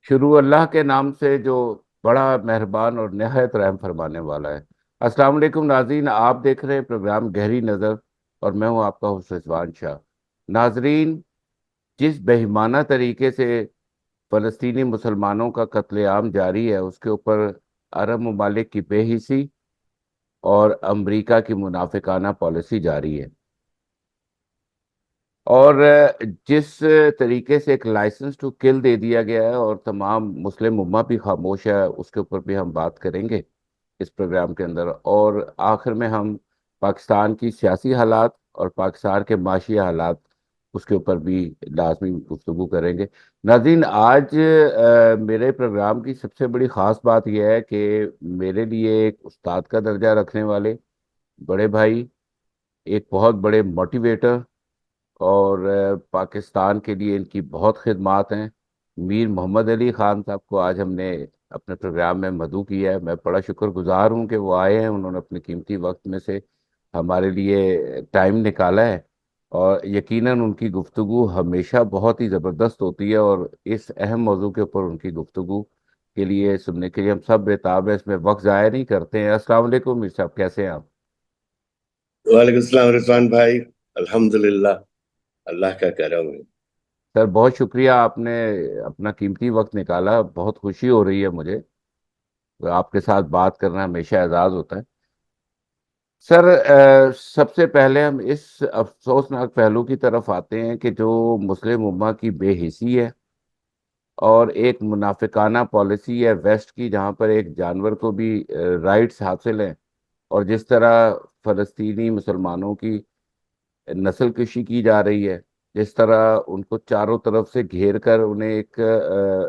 شروع اللہ کے نام سے جو بڑا مہربان اور نہایت رحم فرمانے والا ہے۔ السلام علیکم ناظرین، آپ دیکھ رہے ہیں پروگرام گہری نظر، اور میں ہوں آپ کا ہوسٹ رضوان شاہ۔ ناظرین، جس بہیمانہ طریقے سے فلسطینی مسلمانوں کا قتل عام جاری ہے، اس کے اوپر عرب ممالک کی بے حسی اور امریکہ کی منافقانہ پالیسی جاری ہے، اور جس طریقے سے ایک لائسنس ٹو کل دے دیا گیا ہے اور تمام مسلم امہ بھی خاموش ہے، اس کے اوپر بھی ہم بات کریں گے اس پروگرام کے اندر۔ اور آخر میں ہم پاکستان کی سیاسی حالات اور پاکستان کے معاشی حالات، اس کے اوپر بھی لازمی گفتگو کریں گے۔ ناظرین، آج میرے پروگرام کی سب سے بڑی خاص بات یہ ہے کہ میرے لیے ایک استاد کا درجہ رکھنے والے بڑے بھائی، ایک بہت بڑے موٹیویٹر، اور پاکستان کے لیے ان کی بہت خدمات ہیں، میر محمد علی خان صاحب کو آج ہم نے اپنے پروگرام میں مدعو کیا ہے۔ میں بڑا شکر گزار ہوں کہ وہ آئے ہیں، انہوں نے اپنے قیمتی وقت میں سے ہمارے لیے ٹائم نکالا ہے، اور یقیناً ان کی گفتگو ہمیشہ بہت ہی زبردست ہوتی ہے، اور اس اہم موضوع کے اوپر ان کی گفتگو کے لیے سننے کے لیے ہم سب بےتاب ہیں، اس میں وقت ضائع نہیں کرتے ہیں۔ السلام علیکم میر صاحب، کیسے ہیں آپ؟ وعلیکم السلام رضوان بھائی. الحمدللہ. اللہ کا کرم ہے. سر بہت شکریہ، آپ نے اپنا قیمتی وقت نکالا، بہت خوشی ہو رہی ہے مجھے، آپ کے ساتھ بات کرنا ہمیشہ اعزاز ہوتا ہے۔ سر، سب سے پہلے ہم اس افسوسناک پہلو کی طرف آتے ہیں کہ جو مسلم امہ کی بے حسی ہے اور ایک منافقانہ پالیسی ہے ویسٹ کی، جہاں پر ایک جانور کو بھی رائٹس حاصل ہیں، اور جس طرح فلسطینی مسلمانوں کی نسل کشی کی جا رہی ہے، جس طرح ان کو چاروں طرف سے گھیر کر انہیں ایک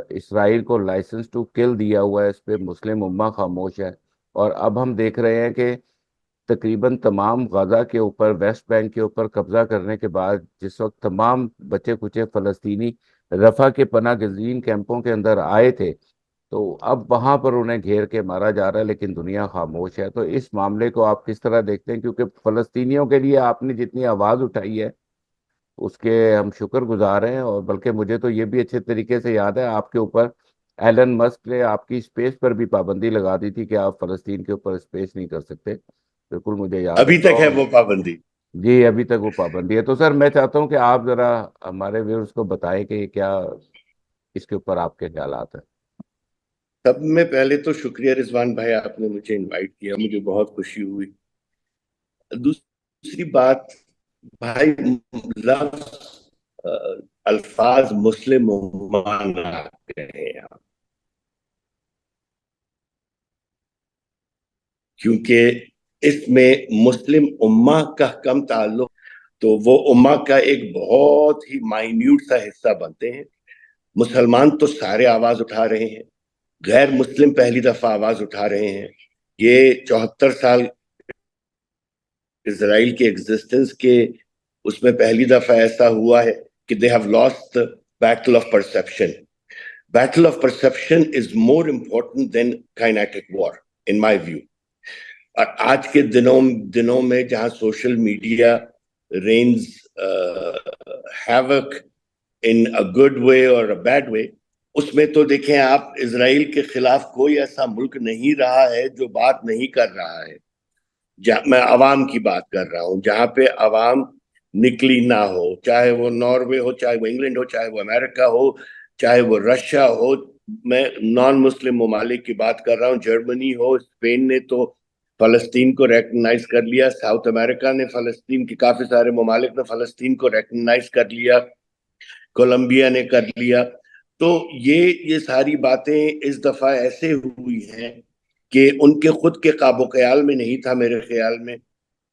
اسرائیل کو لائسنس ٹو کل دیا ہوا ہے، اس پہ مسلم امہ خاموش ہے۔ اور اب ہم دیکھ رہے ہیں کہ تقریباً تمام غزہ کے اوپر، ویسٹ بینک کے اوپر قبضہ کرنے کے بعد، جس وقت تمام بچے کچے فلسطینی رفح کے پناہ گزین کیمپوں کے اندر آئے تھے، تو اب وہاں پر انہیں گھیر کے مارا جا رہا ہے، لیکن دنیا خاموش ہے۔ تو اس معاملے کو آپ کس طرح دیکھتے ہیں؟ کیونکہ فلسطینیوں کے لیے آپ نے جتنی آواز اٹھائی ہے اس کے ہم شکر گزار ہیں، اور بلکہ مجھے تو یہ بھی اچھے طریقے سے یاد ہے، آپ کے اوپر ایلن مسک نے آپ کی اسپیس پر بھی پابندی لگا دی تھی کہ آپ فلسطین کے اوپر اسپیس نہیں کر سکتے، بالکل مجھے یاد ہے ابھی تک تو۔ ہے وہ پابندی. جی، ابھی تک وہ پابندی ہے۔ تو سر میں چاہتا ہوں کہ آپ ذرا ہمارے ویورز کو بتائیں کہ کیا اس کے اوپر آپ کے خیالات ہیں۔ سب میں پہلے تو شکریہ رضوان بھائی، آپ نے مجھے انوائٹ کیا، مجھے بہت خوشی ہوئی. دوسری بات بھائی، لفظ الفاظ مسلم عمان آتے ہیں یہاں، کیونکہ اس میں مسلم امہ کا کم تعلق، تو وہ امہ کا ایک بہت ہی مائنیوٹ سا حصہ بنتے ہیں. مسلمان تو سارے آواز اٹھا رہے ہیں، غیر مسلم پہلی دفعہ آواز اٹھا رہے ہیں. یہ 74 سال اسرائیل کے ایگزسٹنس کے، اس میں پہلی دفعہ ایسا ہوا ہے کہ they have lost the battle of perception. Battle of perception is more important than kinetic war, in my view. اور آج کے دنوں میں جہاں social media reigns havoc in a good way or a bad way، اس میں تو دیکھیں آپ، اسرائیل کے خلاف کوئی ایسا ملک نہیں رہا ہے جو بات نہیں کر رہا ہے. میں عوام کی بات کر رہا ہوں، جہاں پہ عوام نکلی نہ ہو، چاہے وہ ناروے ہو، چاہے وہ انگلینڈ ہو، چاہے وہ امریکہ ہو، چاہے وہ رشیا ہو. میں نان مسلم ممالک کی بات کر رہا ہوں، جرمنی ہو، اسپین نے تو فلسطین کو ریکگنائز کر لیا، ساؤتھ امریکہ نے فلسطین کی، کافی سارے ممالک نے فلسطین کو ریکگنائز کر لیا، کولمبیا نے کر لیا. تو یہ ساری باتیں اس دفعہ ایسے ہوئی ہیں کہ ان کے خود کے قابو خیال میں نہیں تھا میرے خیال میں.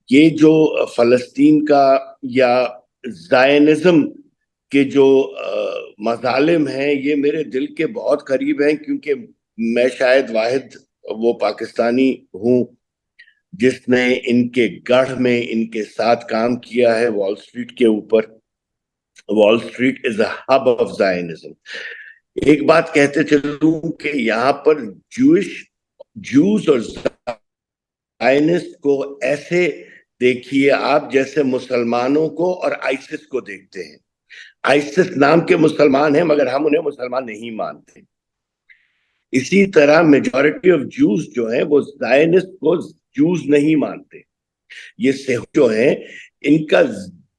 یہ جو فلسطین کا یا زائنزم کے جو مظالم ہیں، یہ میرے دل کے بہت قریب ہیں، کیونکہ میں شاید واحد وہ پاکستانی ہوں جس نے ان کے گڑھ میں ان کے ساتھ کام کیا ہے، وال سٹریٹ کے اوپر. Wall Street is a hub of Zionism. ایک بات کہتے چلوں کہ یہاں پر جوز اور زائنسٹ کو ایسے دیکھیے آپ جیسے مسلمانوں کو اور آئسس کو دیکھتے ہیں. آئسس نام کے مسلمان ہیں، مگر ہم انہیں مسلمان نہیں مانتے. اسی طرح میجورٹی آف جوز جو ہیں وہ زائنسٹ کو جوز نہیں مانتے. یہ سیہو جو ہیں ان کا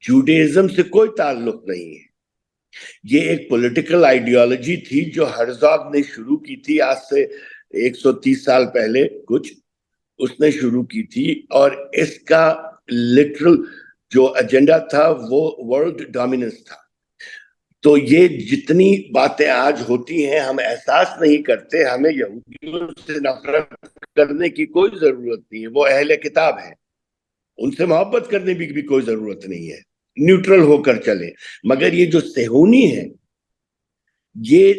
جوڈیزم سے کوئی تعلق نہیں ہے. یہ ایک پولیٹیکل آئیڈیالوجی تھی جو ہرزوگ نے شروع کی تھی آج سے 130 سال پہلے کچھ اس نے شروع کی تھی, اور اس کا لٹرل جو ایجنڈا تھا وہ ورلڈ ڈومیننس تھا. تو یہ جتنی باتیں آج ہوتی ہیں ہم احساس نہیں کرتے. ہمیں یہودیوں سے نفرت کرنے کی کوئی ضرورت نہیں ہے, وہ اہل کتاب ہیں, ان سے محبت کرنے کی بھی کوئی ضرورت نہیں ہے, نیوٹرل ہو کر چلیں. مگر یہ جو صہیونی ہے یہ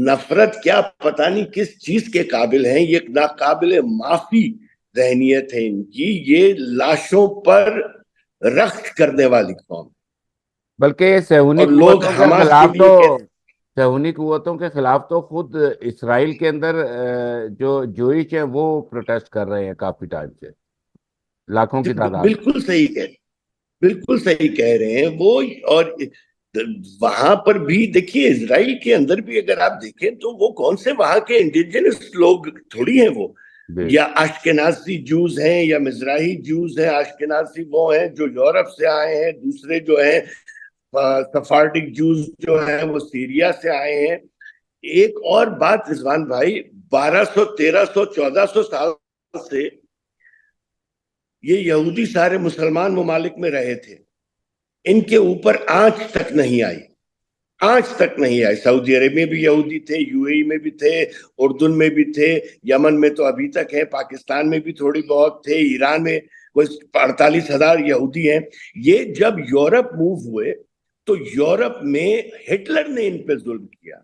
نفرت کیا پتہ نہیں کس چیز کے قابل ہیں, یہ ناقابل معافی ذہنیت ہے ان کی. یہ لاشوں پر رخت کرنے والی قوم, بلکہ یہ صہیونی اور لوگ قوتوں کے حماس کے خلاف تو لیے کہتے ہیں. صہیونی قوتوں کے خلاف تو خود اسرائیل کے اندر جو جوئش ہیں وہ پروٹیسٹ کر رہے ہیں کافی ٹائم سے, لاکھوں کی تعداد. بالکل صحیح کہہ بالکل صحیح کہہ رہے ہیں وہ. اور وہاں پر بھی دیکھیے اسرائیل کے اندر بھی اگر آپ دیکھیں تو وہ کون سے وہاں کے انڈیجنس لوگ تھوڑی ہیں وہ, جی یا اشکنازی جوز ہیں یا مزراحی جوز ہیں. اشکنازی وہ ہیں جو یورپ سے آئے ہیں, دوسرے جو ہیں سفارڈک جوز جو ہیں وہ سیریا سے آئے ہیں. ایک اور بات رضوان بھائی, 1200 1300 1400 سال سے یہ یہودی سارے مسلمان ممالک میں رہے تھے, ان کے اوپر آنچ تک نہیں آئی, آنچ تک نہیں آئی. سعودی عرب میں بھی یہودی تھے, یو اے ای میں بھی تھے, اردن میں بھی تھے, یمن میں تو ابھی تک ہیں, پاکستان میں بھی تھوڑی بہت تھے, ایران میں کوئی 48,000 یہودی ہیں. یہ جب یورپ موو ہوئے تو یورپ میں ہٹلر نے ان پہ ظلم کیا.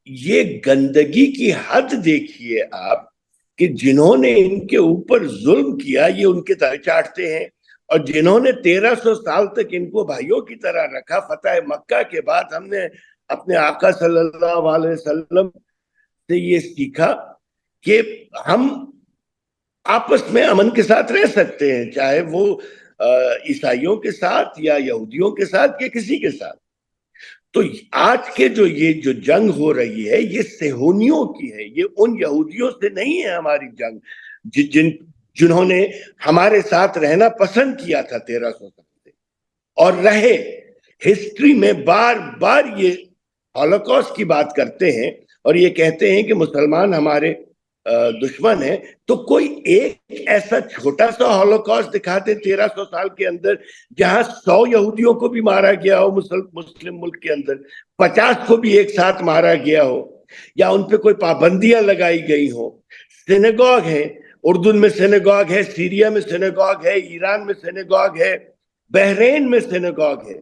یہ گندگی کی حد دیکھیے آپ کہ جنہوں نے ان کے اوپر ظلم کیا یہ ان کے تلے چاٹتے ہیں, اور جنہوں نے 1300 سال تک ان کو بھائیوں کی طرح رکھا. فتح مکہ کے بعد ہم نے اپنے آقا صلی اللہ علیہ وسلم سے یہ سیکھا کہ ہم آپس میں امن کے ساتھ رہ سکتے ہیں, چاہے وہ عیسائیوں کے ساتھ یا یہودیوں کے ساتھ یا کسی کے ساتھ. تو آج کے یہ جو جنگ ہو رہی ہے یہ صہیونیوں کی ہے, یہ ان یہودیوں سے نہیں ہے ہماری جنگ جنہوں نے ہمارے ساتھ رہنا پسند کیا تھا 1300 سال سے اور رہے. ہسٹری میں بار بار یہ ہولوکاسٹ کی بات کرتے ہیں اور یہ کہتے ہیں کہ مسلمان ہمارے دشمن ہیں, تو کوئی ایک ایسا چھوٹا سا ہولوکاسٹ دکھاتے 1300 سال کے اندر جہاں 100 یہودیوں کو بھی مارا گیا ہو مسلم ملک کے اندر, 50 کو بھی ایک ساتھ مارا گیا ہو, یا ان پہ کوئی پابندیاں لگائی گئی ہو. سینیگوگ ہے, اردن میں سینیگوگ ہے, سیریا میں سینیگوگ ہے, ایران میں سینیگوگ ہے, بحرین میں سینیگوگ ہے,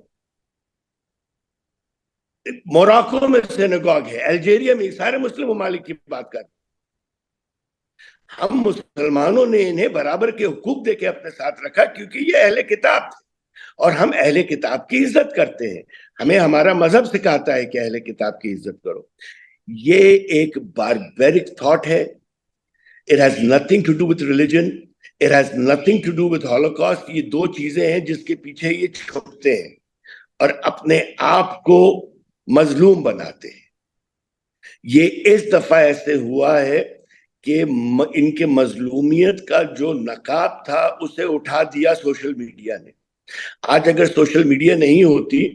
موراکو میں سینیگوگ ہے, الجیریا میں, سارے مسلم ممالک کی بات کرتے. ہم مسلمانوں نے انہیں برابر کے حقوق دے کے اپنے ساتھ رکھا کیونکہ یہ اہل کتاب تھے, اور ہم اہل کتاب کی عزت کرتے ہیں. ہمیں ہمارا مذہب سکھاتا ہے کہ اہل کتاب کی عزت کرو. یہ ایک barbaric thought ہے. It has nothing to do with religion. It has nothing to do with Holocaust. یہ دو چیزیں ہیں جس کے پیچھے یہ چھپتے ہیں اور اپنے آپ کو مظلوم بناتے ہیں. یہ اس دفعہ ایسے ہوا ہے کہ ان کے مظلومیت کا جو نقاب تھا اسے اٹھا دیا سوشل میڈیا نے. آج اگر سوشل میڈیا نہیں ہوتی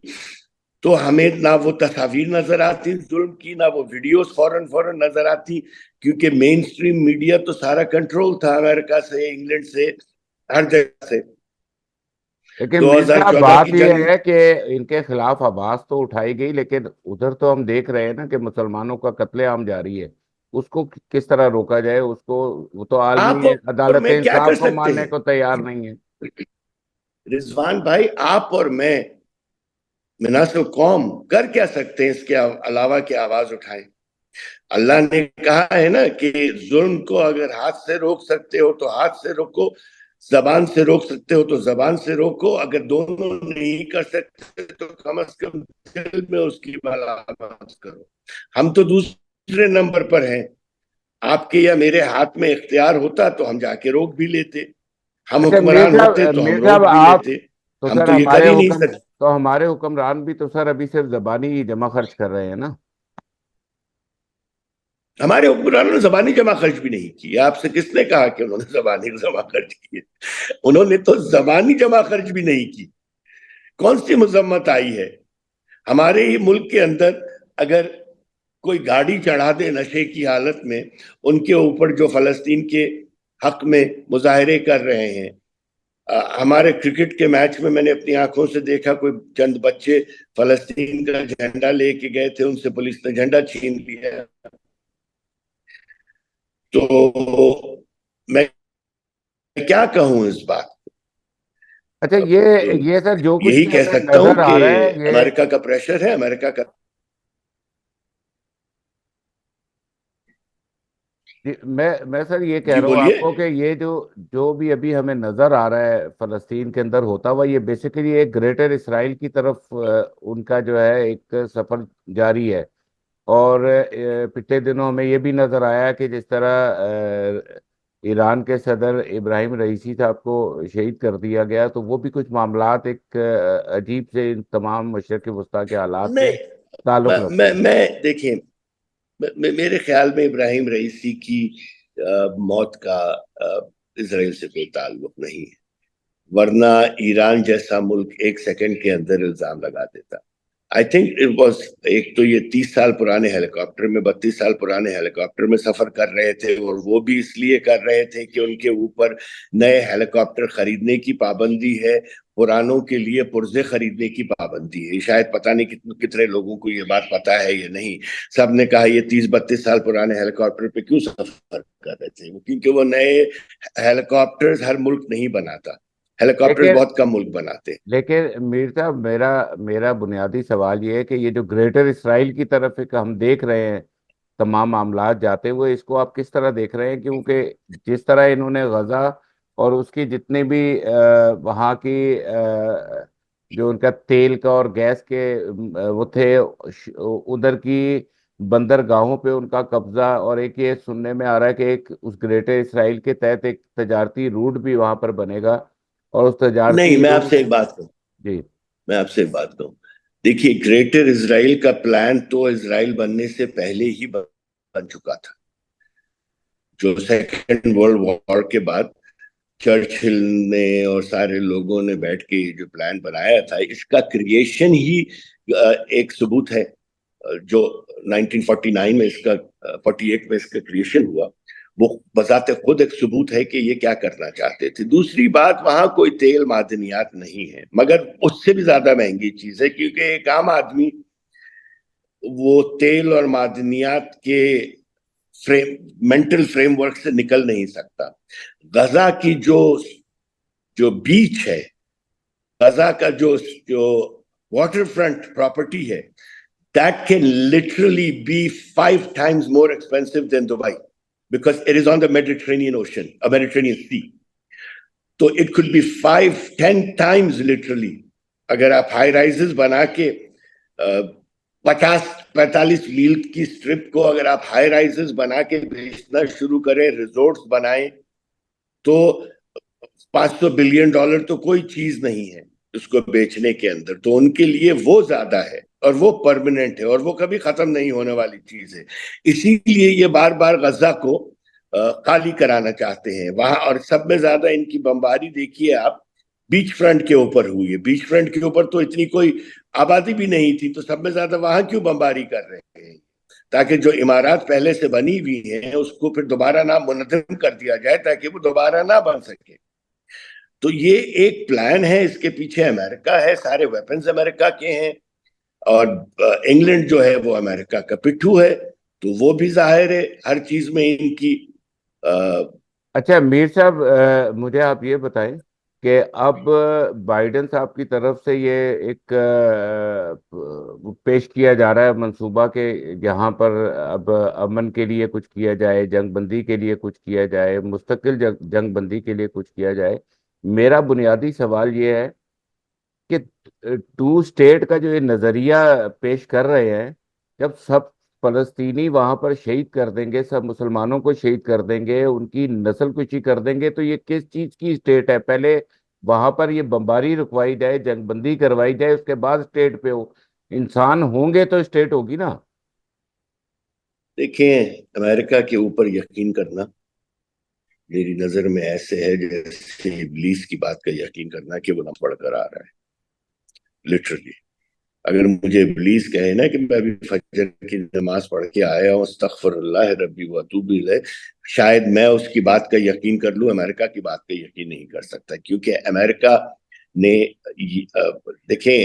تو ہمیں نہ وہ تصاویر نظر آتی ظلم کی, نہ وہ ویڈیوز فوراً نظر آتی, کیونکہ مین سٹریم میڈیا تو سارا کنٹرول تھا امریکہ سے, انگلینڈ سے, ہر جگہ سے. لیکن میر صاحب 2014 بات کی یہ جنگ, ہے کہ ان کے خلاف آواز تو اٹھائی گئی, لیکن ادھر تو ہم دیکھ رہے ہیں نا کہ مسلمانوں کا قتل عام جاری ہے. اس کو کس طرح روکا جائے, اس کو وہ تو آپ عالمی اور عدالت میں کیا کر انصاف کو سکتے ماننے ہیں کو تیار نہیں ہے. رضوان بھائی؟ آپ اور میں مناسب قوم کر کیا سکتے ہیں اس کے علاوہ کہ آواز اٹھائیں؟ اللہ نے کہا ہے نا کہ ظلم کو اگر ہاتھ سے روک سکتے ہو تو ہاتھ سے روکو, زبان سے روک سکتے ہو تو زبان سے روکو, اگر دونوں نہیں کر سکتے تو کم از کم دل میں اس کی ملامت کرو. ہم تو دوسرے نمبر پر ہیں. آپ کے یا میرے ہاتھ میں اختیار ہوتا تو ہم جا کے روک بھی لیتے, ہم اچھا حکمران ہوتے تو ہم میر صاحب روک بھی آپ لیتے. تو ہم سر تو یہ کر ہمارے ہی نہیں حکم سکتے. تو ہمارے حکمران بھی تو سر ابھی صرف زبانی ہی جمع خرچ کر رہے ہیں نا. ہمارے حکمرانوں نے زبانی جمع خرچ بھی نہیں کی. آپ سے کس نے کہا کہ انہوں نے زبانی جمع خرچ کی؟ انہوں نے تو زبانی جمع خرچ بھی نہیں کی. کون سی مذمت آئی ہے؟ ہمارے ہی ملک کے اندر اگر کوئی گاڑی چڑھا دے نشے کی حالت میں ان کے اوپر جو فلسطین کے حق میں مظاہرے کر رہے ہیں. ہمارے کرکٹ کے میچ میں نے اپنی آنکھوں سے دیکھا کوئی چند بچے فلسطین کا جھنڈا لے کے گئے تھے, ان سے پولیس نے جھنڈا چھین لیا. تو میں کیا کہوں اس بات؟ اچھا یہ سر جو کچھ یہی بھی کہہ ہمیں سکتا ہوں نظر کہ آ رہا ہے یہ امریکہ کا پریشر ہے, امریکہ کا. میں سر یہ کہہ جی رہا ہوں بولیے. آپ کو کہ یہ جو بھی ابھی ہمیں نظر آ رہا ہے فلسطین کے اندر ہوتا ہوا, یہ بیسیکلی ایک گریٹر اسرائیل کی طرف ان کا جو ہے ایک سفر جاری ہے. اور پچھلے دنوں میں یہ بھی نظر آیا کہ جس طرح ایران کے صدر ابراہیم رئیسی صاحب کو شہید کر دیا گیا, تو وہ بھی کچھ معاملات ایک عجیب سے ان تمام مشرق وسطیٰ کے حالات سے تعلق رکھتے ہیں. میں دیکھیں, میرے خیال میں ابراہیم رئیسی کی موت کا اسرائیل سے کوئی تعلق نہیں ہے, ورنہ ایران جیسا ملک ایک سیکنڈ کے اندر الزام لگا دیتا. آئی تھنک اٹ واز, ایک تو یہ 30 سال پرانے ہیلی کاپٹر میں 32 سال پرانے ہیلی کاپٹر میں سفر کر رہے تھے, اور وہ بھی اس لیے کر رہے تھے کہ ان کے اوپر نئے ہیلی کاپٹر خریدنے کی پابندی ہے, پرانوں کے لیے پرزے خریدنے کی پابندی ہے. شاید پتہ نہیں کتنے لوگوں کو یہ بات پتہ ہے یا نہیں. سب نے کہا یہ 30-32 سال پرانے ہیلی کاپٹر پہ کیوں سفر کر رہے تھے؟ کیونکہ وہ نئے ہیلی کاپٹر ہر ملک نہیں بناتا, ہیلی کاپٹر لیکن بہت کم ملک بناتے ہیں. لیکن میر صاحب میرا بنیادی سوال یہ ہے کہ یہ جو گریٹر اسرائیل کی طرف ایک ہم دیکھ رہے ہیں تمام معاملات جاتے ہوئے, اس کو آپ کس طرح دیکھ رہے ہیں؟ کیونکہ جس طرح انہوں نے غزہ اور اس کی جتنے بھی وہاں کی جو ان کا تیل کا اور گیس کے وہ تھے, ادھر کی بندرگاہوں پہ ان کا قبضہ, اور ایک یہ سننے میں آ رہا ہے کہ ایک اس گریٹر اسرائیل کے تحت ایک تجارتی روٹ بھی وہاں پر بنے گا, اور اس نہیں, تجارتی میں آپ سے روٹ. ایک بات کہوں, جی. میں آپ سے ایک بات کہوں. دیکھیے, گریٹر اسرائیل کا پلان تو اسرائیل بننے سے پہلے ہی بن چکا تھا. جو سیکنڈ ورلڈ وار کے بعد چرچل نے اور سارے لوگوں نے بیٹھ کے جو پلان بنایا تھا, اس کا کریشن ہی ایک ثبوت ہے. جو 1949 میں اس کا 48 میں اس کا کریشن ہوا, وہ بذات خود ایک ثبوت ہے کہ یہ کیا کرنا چاہتے تھے. دوسری بات, وہاں کوئی تیل معدنیات نہیں ہے, مگر اس سے بھی زیادہ مہنگی چیز ہے, کیونکہ ایک عام آدمی وہ تیل اور معدنیات کے مینٹل فریم ورک سے نکل نہیں سکتا. غزہ کی جو بیچ ہے, غزہ کا جو واٹر فرنٹ پراپرٹی ہے, that can literally be 5 times more expensive than Dubai, because it is on the Mediterranean Ocean, a Mediterranean Sea. So it could be 5-10 times literally. اگر آپ ہائی رائزز بنا کے 50-45 میل کی سٹرپ کو اگر آپ ہائی رائزز بنا کے بیچنا شروع کریں, ریزورٹس بنائیں, تو $500 بلین تو کوئی چیز نہیں ہے اس کو بیچنے کے اندر. تو ان کے لیے وہ زیادہ ہے, اور وہ پرماننٹ ہے, اور وہ کبھی ختم نہیں ہونے والی چیز ہے. اسی لیے یہ بار بار غزہ کو خالی کرانا چاہتے ہیں وہاں. اور سب میں زیادہ ان کی بمباری دیکھیے آپ, بیچ فرنٹ کے اوپر ہوئی ہے. بیچ فرنٹ کے اوپر تو اتنی کوئی آبادی بھی نہیں تھی, تو سب میں زیادہ وہاں کیوں بمباری کر رہے ہیں؟ تاکہ جو عمارات پہلے سے بنی ہوئی ہیں اس کو پھر دوبارہ نہ منہدم کر دیا جائے, تاکہ وہ دوبارہ نہ بن سکے. تو یہ ایک پلان ہے, اس کے پیچھے امریکہ ہے, سارے ویپنز امریکہ کے ہیں, اور انگلینڈ جو ہے وہ امریکہ کا پٹھو ہے. تو وہ بھی ظاہر ہے ہر چیز میں ان کی. اچھا میر صاحب, مجھے آپ یہ بتائیں کہ اب بائیڈن صاحب کی طرف سے یہ ایک پیش کیا جا رہا ہے منصوبہ کہ یہاں پر اب امن کے لیے کچھ کیا جائے, جنگ بندی کے لیے کچھ کیا جائے, مستقل جنگ بندی کے لیے کچھ کیا جائے. میرا بنیادی سوال یہ ہے کہ ٹو اسٹیٹ کا جو یہ نظریہ پیش کر رہے ہیں, جب سب فلسطینی وہاں پر شہید کر دیں گے, سب مسلمانوں کو شہید کر دیں گے, ان کی نسل کشی کر دیں گے, تو یہ کس چیز کی اسٹیٹ ہے؟ پہلے وہاں پر یہ بمباری رکوائی جائے, جنگ بندی کروائی جائے, اس کے بعد اسٹیٹ پہ ہو. انسان ہوں گے تو اسٹیٹ ہوگی نا. دیکھیں امریکہ کے اوپر یقین کرنا میری نظر میں ایسے ہے جیسے ابلیس کی بات کا یقین کرنا کہ وہ نہ پڑھ کر آ رہا ہے لٹرلی. اگر مجھے ابلیس کہے نا کہ میں ابھی فجر کی نماز پڑھ کے آیا ہوں استغفر اللہ ربی واتوب الیہ، شاید میں اس کی بات کا یقین کر لوں، امریکہ کی بات کا یقین نہیں کر سکتا. کیونکہ امریکہ نے دیکھیں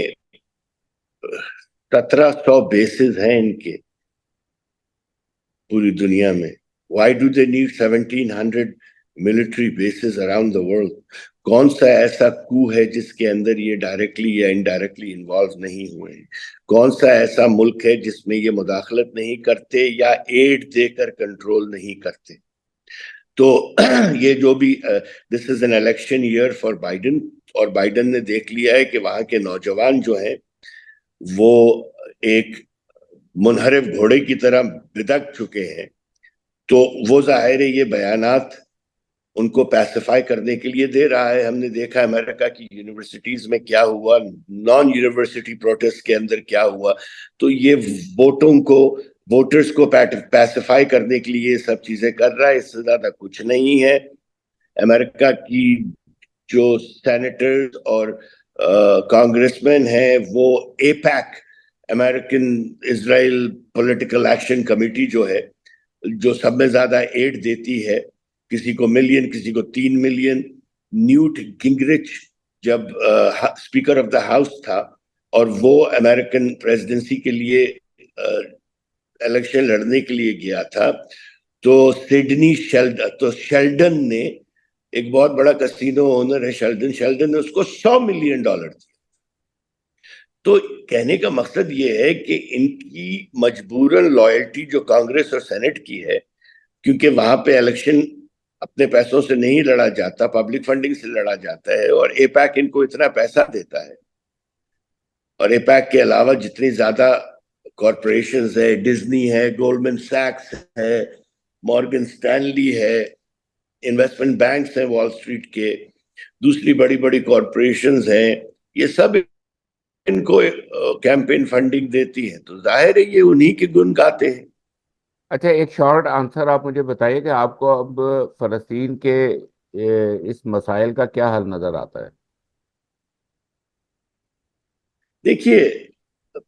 1700 بیسز ہیں ان کے پوری دنیا میں. Why do they need 1700 military bases around the world? کون سا ایسا کو ہے جس کے اندر یہ ڈائریکٹلی یا انڈائریکٹلی انوالو نہیں ہوئے ہیں؟ کون سا ایسا ملک ہے جس میں یہ مداخلت نہیں کرتے یا ایڈ دے کر کنٹرول نہیں کرتے؟ تو یہ جو بھی this is an election year for Biden, اور بائیڈن نے دیکھ لیا ہے کہ وہاں کے نوجوان جو ہیں وہ ایک منحرف گھوڑے کی طرح بدک چکے ہیں. تو وہ ظاہر ہے یہ بیانات ان کو پیسیفائی کرنے کے لیے دے رہا ہے. ہم نے دیکھا امریکہ کی یونیورسٹیز میں کیا ہوا، نان یونیورسٹی پروٹیسٹ کے اندر کیا ہوا. تو یہ ووٹرز کو پیسیفائی کرنے کے لیے یہ سب چیزیں کر رہا ہے، اس سے زیادہ کچھ نہیں ہے. امریکہ کی جو سینیٹرز اور کانگریس مین ہیں وہ اے پیک امریکن اسرائیل پولیٹیکل ایکشن کمیٹی جو ہے، جو سب میں زیادہ ایڈ دیتی ہے، کسی کو ملین کسی کو 3 ملین. نیوٹ گنگرچ جب اسپیکر آف دا ہاؤس تھا اور وہ امریکن پریزیڈنسی کے لیے الیکشن لڑنے کے لیے گیا تھا، تو شیلڈن نے، ایک بہت بڑا کسینو اونر ہے شیلڈن نے اس کو $100 ملین دیا. تو کہنے کا مقصد یہ ہے کہ ان کی مجبوراً لائلٹی جو کانگریس اور سینٹ کی ہے، کیونکہ وہاں پہ الیکشن اپنے پیسوں سے نہیں لڑا جاتا، پبلک فنڈنگ سے لڑا جاتا ہے، اور اے پیک ان کو اتنا پیسہ دیتا ہے. اور اے پیک کے علاوہ جتنی زیادہ کارپوریشنز ہے، ڈزنی ہے، گولڈمن سیکس ہے، مورگن سٹینلی ہے، انویسٹمنٹ بینکس ہیں وال اسٹریٹ کے، دوسری بڑی بڑی کارپوریشنز ہیں، یہ سب ان کو کیمپین فنڈنگ دیتی ہیں. تو ظاہر ہے یہ انہی کے گن گاتے ہیں. اچھا، ایک شارٹ آنسر آپ مجھے بتائیے کہ آپ کو اب فلسطین کے اس مسائل کا کیا حل نظر آتا ہے؟ دیکھیے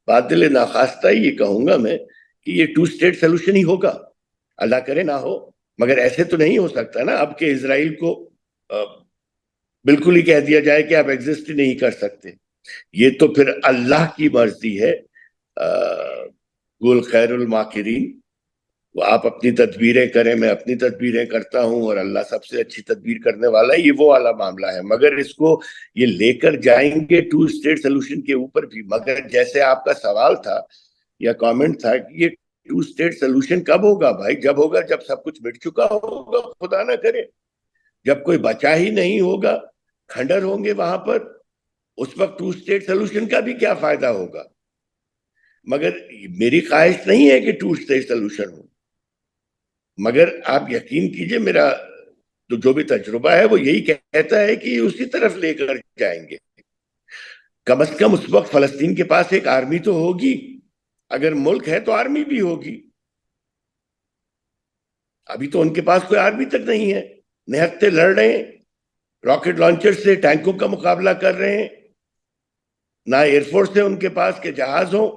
بادل ناخواستہ یہ کہوں گا میں کہ یہ 2 اسٹیٹ سولوشن ہی ہوگا، اللہ کرے نہ ہو، مگر ایسے تو نہیں ہو سکتا نا اب کہ اسرائیل کو بالکل ہی کہہ دیا جائے کہ آپ ایگزسٹ ہی نہیں کر سکتے. یہ تو پھر اللہ کی مرضی ہے. قل خیر الماکرین، وہ آپ اپنی تدبیریں کریں، میں اپنی تدبیریں کرتا ہوں، اور اللہ سب سے اچھی تدبیر کرنے والا ہے. یہ وہ والا معاملہ ہے. مگر اس کو یہ لے کر جائیں گے 2 اسٹیٹ سولوشن کے اوپر بھی. مگر جیسے آپ کا سوال تھا یا کامنٹ تھا کہ یہ 2 اسٹیٹ سولوشن کب ہوگا بھائی؟ جب ہوگا جب سب کچھ مٹ چکا ہوگا، خدا نہ کرے جب کوئی بچا ہی نہیں ہوگا، کھنڈر ہوں گے وہاں پر، اس وقت 2 اسٹیٹ سولوشن کا بھی کیا فائدہ ہوگا؟ مگر میری خواہش نہیں ہے کہ 2 اسٹیٹ سولوشن ہو، مگر آپ یقین کیجئے میرا تو جو بھی تجربہ ہے وہ یہی کہتا ہے کہ اسی طرف لے کر جائیں گے. کم از کم اس وقت فلسطین کے پاس ایک آرمی تو ہوگی، اگر ملک ہے تو آرمی بھی ہوگی. ابھی تو ان کے پاس کوئی آرمی تک نہیں ہے، نہتے لڑ رہے ہیں، راکٹ لانچر سے ٹینکوں کا مقابلہ کر رہے ہیں، نہ ایئر فورس ہے ان کے پاس کہ جہاز ہوں.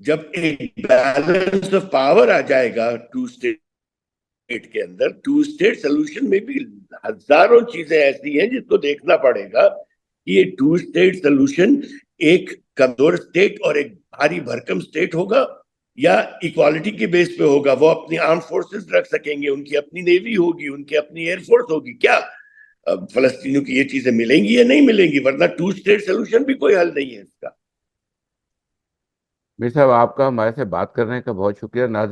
جب ایک بیلنس آف پاور آ جائے گا 2 اسٹیٹ کے اندر، 2 اسٹیٹ سولوشن میں بھی ہزاروں چیزیں ایسی ہیں جس کو دیکھنا پڑے گا. یہ 2 اسٹیٹ سولوشن ایک کمزور اسٹیٹ اور ایک بھاری بھرکم اسٹیٹ ہوگا یا ایکوالٹی کے بیس پہ ہوگا؟ وہ اپنی آرم فورسز رکھ سکیں گے، ان کی اپنی نیوی ہوگی، ان کی اپنی ایئر فورس ہوگی. کیا فلسطینیوں کی یہ چیزیں ملیں گی یا نہیں ملیں گی؟ ورنہ 2 اسٹیٹ سولوشن بھی کوئی حل نہیں ہے اس کا. میر صاحب، آپ کا ہمارے سے بات کرنے کا بہت شکریہ. ناظرین